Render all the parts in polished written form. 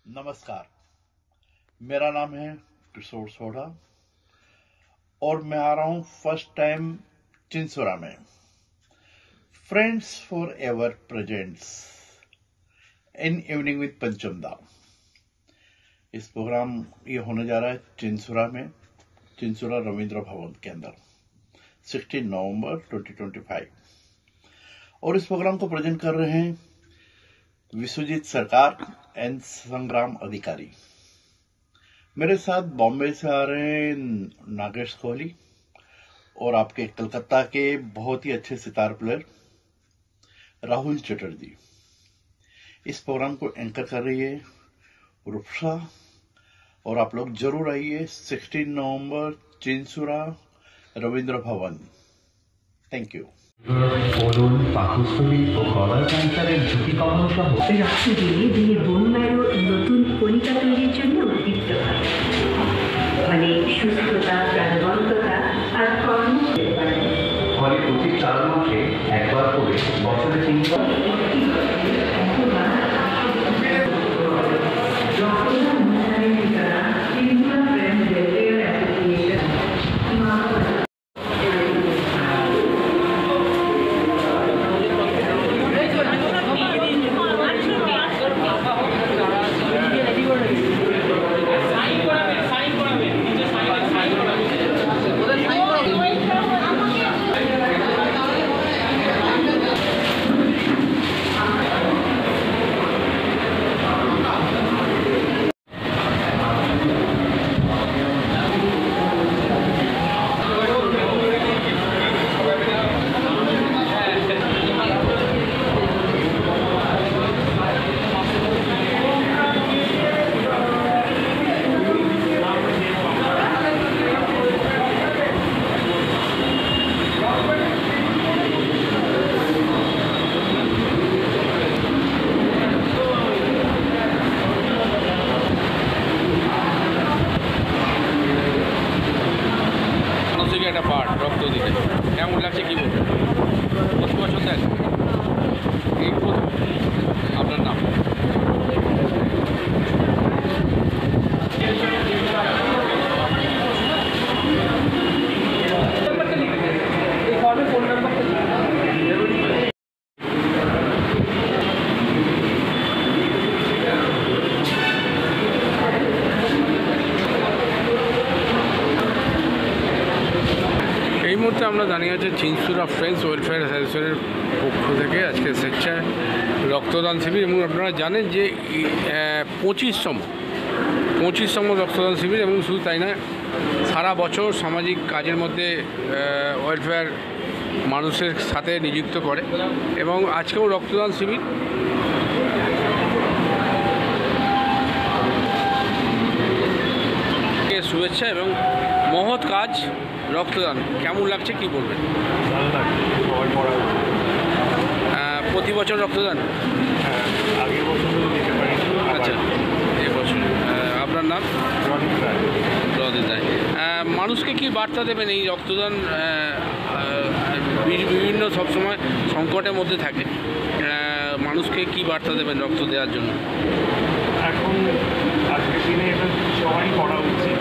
नमस्कार, मेरा नाम है किशोर सोढ़ा और मैं आ रहा हूं फर्स्ट टाइम चिंसुरा में। Friends for ever presents in evening with Panchamda. इस प्रोग्राम ये होने जा रहा है चिंसुरा में, चिंसुरा रविंद्र भवन के अंदर 16 नवंबर 2025। और इस प्रोग्राम को प्रेजेंट कर रहे हैं विश्वजीत सरकार एंड संग्राम अधिकारी। मेरे साथ बॉम्बे से आ रहे हैं नागेश कोहली और आपके कलकत्ता के बहुत ही अच्छे सितार प्लेयर राहुल चटर्जी। इस प्रोग्राम को एंकर कर रही है रूपसा और आप लोग जरूर आइए 16 नवंबर चिंसुरा रविंद्र भवन। Thank you. ওজন পাকস্থলী ও গলার ক্যান্সারের ঝুঁকি কমানো সহ রক্ত দিয়ে দেহে বোন ম্যারো নতুন কণিকা তৈরির জন্য উদ্দীপ্ত হয়, ফলে সুস্থতা, প্রাণবন্ততা আর কর্ম পেতে পারে। ফলে প্রতি 4 মাসে একবার করে বছরে 3 বার অথবা রক্তদান অনুষ্ঠানের ঠিকানা ত্রিপুরা ফ্রেন্ডস ওয়েলফেয়ার অ্যাসোসিয়েশন। একটা পার্ট রক্ত দিতে কেমন লাগছে কি বলবেন? কত বছর দেন? এই প্রথম। আপনার নাম? এই মুহূর্তে আমরা দাঁড়িয়ে আছি চিনসুরা ফ্রেন্ডস ওয়েলফেয়ার অ্যাসোসিয়েশনের পক্ষ থেকে আজকে স্বেচ্ছায় রক্তদান শিবির। এবং আপনারা জানেন যে 25তম রক্তদান শিবির। এবং শুধু তাই না, সারা বছর সামাজিক কাজের মধ্যে ওয়েলফেয়ার মানুষের সাথে নিযুক্ত করে এবং আজকেও রক্তদান শিবির। শুভেচ্ছা এবং মহৎ কাজ রক্তদান। কেমন লাগছে কি বলবেন? ভালো লাগছে, সবাই করা প্রতি বছর রক্তদান? হ্যাঁ, আগের বছর দিতে পারি। আচ্ছা, এবছর। আপনার নাম? রদিত রায়। মানুষকে কি বার্তা দেবেন এই রক্তদান? বিভিন্ন সবসময় সংকটের মধ্যে থাকে, মানুষকে কি বার্তা দেবেন রক্ত দেওয়ার জন্য? এখন আজকের দিনে এটা সবাই করা উচিত।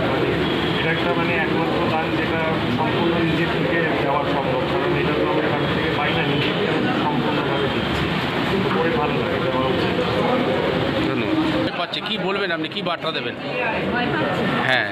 এটা একটা একমাত্র দান যেটা সম্পূর্ণ নিজের থেকে দেওয়া সম্ভব, কারণ এটা তো আমরা কারোর থেকে পাই না, নিজেকে সম্পূর্ণভাবে দিচ্ছি, কিন্তু করে ভালো লাগে, দেওয়া উচিত। ধন্যবাদ। পাচ্ছে কি বলবেন আপনি, কি বার্তা দেবেন? হ্যাঁ,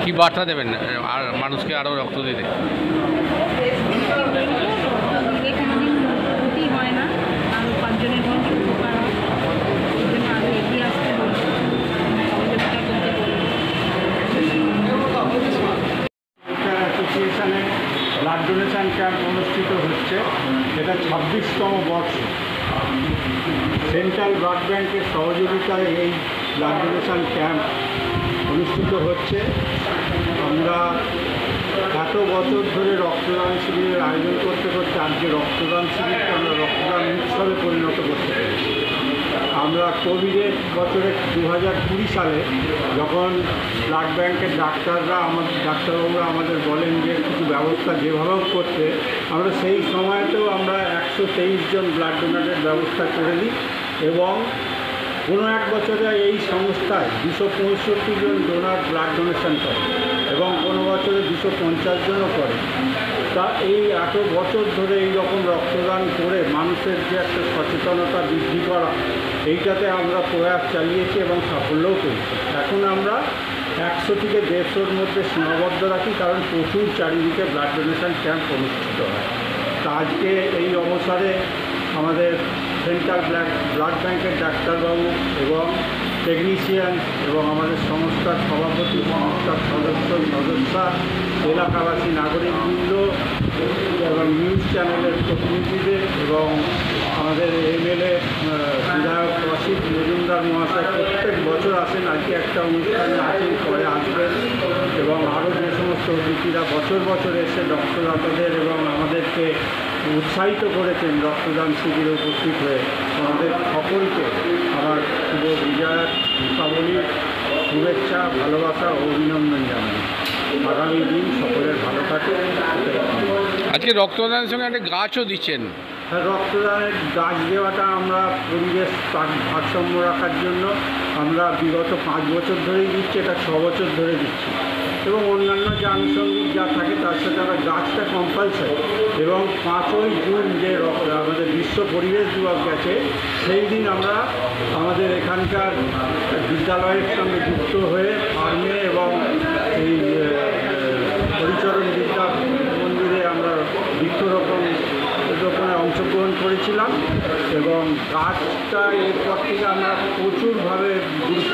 কি বার্তা দেবেন আর মানুষকে আরও রক্ত দিতে? দিলে কোনোদিন ক্ষতি হয় না, আরও 5 জনের বংশ উপকার হয়, এই জন্য আরও এগিয়ে আসতে বলবো, সহযোগিতা করতে বলবো। অ্যাসোসিয়েশনে ব্লাড ডোনেশন ক্যাম্প অনুষ্ঠিত হচ্ছে। এটা 26তম বর্ষ। সেন্ট্রাল ব্লাড ব্যাংকের সহযোগিতায় এই ব্লাড ডোনেশন ক্যাম্প অনুষ্ঠিত হচ্ছে। আমরা এত বছর ধরে রক্তদান শিবিরের আয়োজন করতে করতে আজকে রক্তদান শিবিরকে আমরা রক্তদান উৎসবে পরিণত করতে পেরেছি। আমরা কোভিডের বছরে 2020 সালে যখন ব্লাড ব্যাংকের ডাক্তারবাবুরা আমাদের বলেন যে কিছু ব্যবস্থা যেভাবেও করতে, আমরা সেই সময়তেও আমরা 123 জন ব্লাড ডোনারের ব্যবস্থা করে দিই এবং কোনো এক বছরে এই সংস্থায় 265 জন ডোনার ব্লাড ডোনেশন করে এবং কোনো বছরে 250 জনও করে। তা এই এত বছর ধরে এই রকম রক্তদান করে মানুষের যে একটা সচেতনতা বৃদ্ধি করা, এইটাতে আমরা প্রয়াস চালিয়েছি এবং সাফল্যও পেয়েছি। এখন আমরা 100 থেকে 150-র মধ্যে সীমাবদ্ধ রাখি, কারণ প্রচুর চারিদিকে ব্লাড ডোনেশন ক্যাম্প অনুষ্ঠিত হয়। তা আজকে এই অবসরে আমাদের সেন্ট্রাল ব্লাড ব্যাংকের ডাক্তারবাবু এবং টেকনিশিয়ান এবং আমাদের সংস্থার সভাপতি, সংস্থার সদস্যা, এলাকাবাসী নাগরিকবৃন্দ এবং নিউজ চ্যানেলের প্রতিনিধিদের এবং আমাদের এমএলএ বিধায়ক অসিত মজুমদার মহাশয় প্রত্যেক বছর আসেন। আজকে একটা অনুষ্ঠানে আছেন, পরে আসবেন এবং আরও যে সমস্ত অতিথিরা বছর বছর এসে রক্তদাতাদের এবং আমাদেরকে উৎসাহিত করেছেন রক্তদান শিবিরে উপস্থিত হয়ে, আমাদের সকলকে আমার শুভ বিজয়ার দীপাবলির শুভেচ্ছা, ভালোবাসা ও অভিনন্দন জানাই। আগামী দিন সকলের ভালো থাকে। আজকে রক্তদানের সঙ্গে একটা গাছও দিচ্ছেন। রক্তদানের গাছ দেওয়াটা আমরা পরিবেশ ভারসাম্য রাখার জন্য আমরা বিগত 5 বছর ধরেই দিচ্ছি, এটা 6 বছর ধরে দিচ্ছি এবং অন্যান্য যে আনুষঙ্গিক যা থাকে তার সাথে আমরা গাছটা কম্পালসারি। এবং 5ই জুন যে আমাদের বিশ্ব পরিবেশ দিবস গেছে, সেই দিন আমরা আমাদের এখানকার বিদ্যালয়ের সঙ্গে যুক্ত হয়ে ফার্মে এবং এই হরিচরণ বিদ্যা মন্দিরে আমরা বৃক্ষরোপণে অংশগ্রহণ করেছিলাম এবং গাছটা এরপর থেকে আমরা প্রচুরভাবে গুরুত্ব